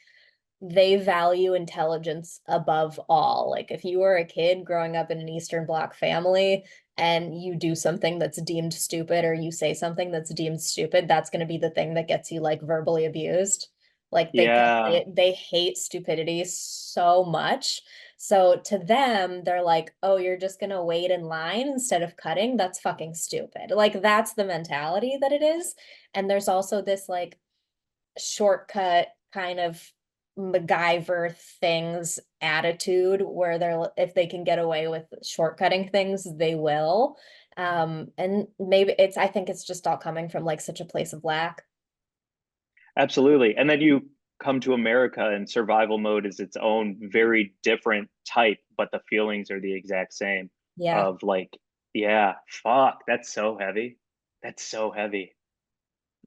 they value intelligence above all. Like if you were a kid growing up in an Eastern Bloc family and you do something that's deemed stupid or you say something that's deemed stupid, that's going to be the thing that gets you like verbally abused. Like Yeah. they hate stupidity so much. So to them, they're like, "Oh, you're just going to wait in line instead of cutting? That's fucking stupid." Like that's the mentality that it is. And there's also this like shortcut kind of MacGyver things attitude where they're if they can get away with shortcutting things, they will. And maybe it's I think it's just all coming from like such a place of lack. Absolutely. And then you come to America and survival mode is its own very different type, but the feelings are the exact same Yeah. of like, yeah, fuck, that's so heavy. That's so heavy.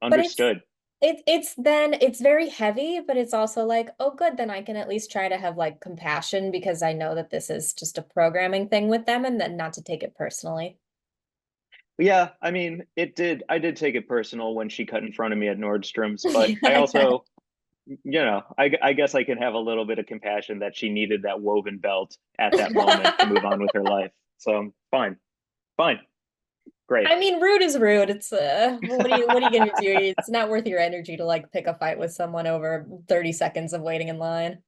But it's Understood. it's then it's very heavy, but it's also like, oh good, then I can at least try to have like compassion because I know that this is just a programming thing with them and then not to take it personally. Yeah, I mean, I did take it personal when she cut in front of me at Nordstrom's, but I also, I guess I can have a little bit of compassion that she needed that woven belt at that moment to move on with her life. So fine, fine, great. I mean, rude is rude. It's what are you gonna do? It's not worth your energy to like pick a fight with someone over 30 seconds of waiting in line.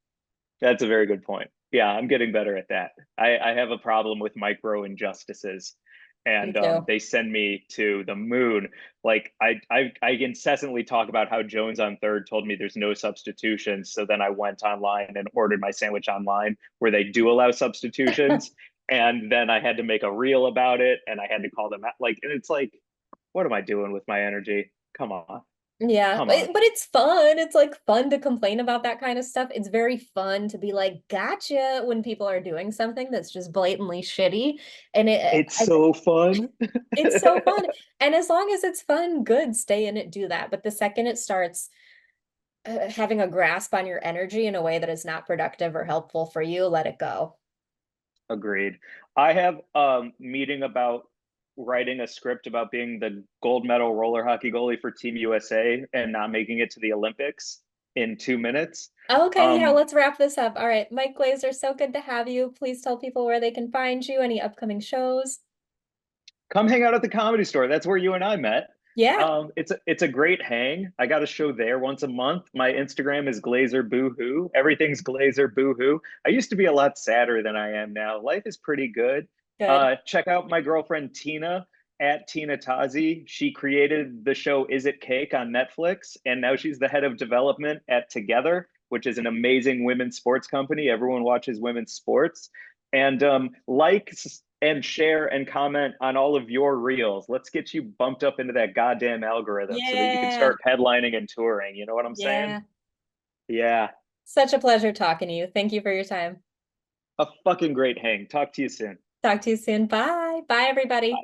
That's a very good point. Yeah, I'm getting better at that. I have a problem with micro injustices, Me and too. they send me to the moon. Like I incessantly talk about how Jones on Third told me there's no substitutions. So then I went online and ordered my sandwich online where they do allow substitutions, and then I had to make a reel about it, and I had to call them out. Like, and it's like, what am I doing with my energy? Come on, Yeah, come on. but it's fun. It's like fun to complain about that kind of stuff. It's very fun to be like, gotcha, when people are doing something that's just blatantly shitty. And It's so fun. it's so fun. And as long as it's fun, good, stay in it, do that. But the second it starts having a grasp on your energy in a way that is not productive or helpful for you, let it go. Agreed. I have a meeting about writing a script about being the gold medal roller hockey goalie for Team USA and not making it to the Olympics in 2 minutes. Okay, yeah, Um, let's wrap this up. All right, Mike Glazer, so good to have you. Please tell people where they can find you, any upcoming shows. Come hang out at the Comedy Store. That's where you and I met. Yeah, It's a great hang. I got a show there once a month. My Instagram is glazerboohoohoo. Everything's glazerboohoo. I used to be a lot sadder than I am now. Life is pretty good. good. Check out my girlfriend Tina at Tina Tazi. She created the show Is It Cake on Netflix, and now she's the head of development at Together, which is an amazing women's sports company. Everyone watches women's sports. And like and share and comment on all of your reels. Let's get you bumped up into that goddamn algorithm so that you can Yeah, start headlining and touring. You know what I'm saying? yeah. Yeah. Such a pleasure talking to you. Thank you for your time. A fucking great hang. Talk to you soon. Talk to you soon. Bye. Bye, everybody.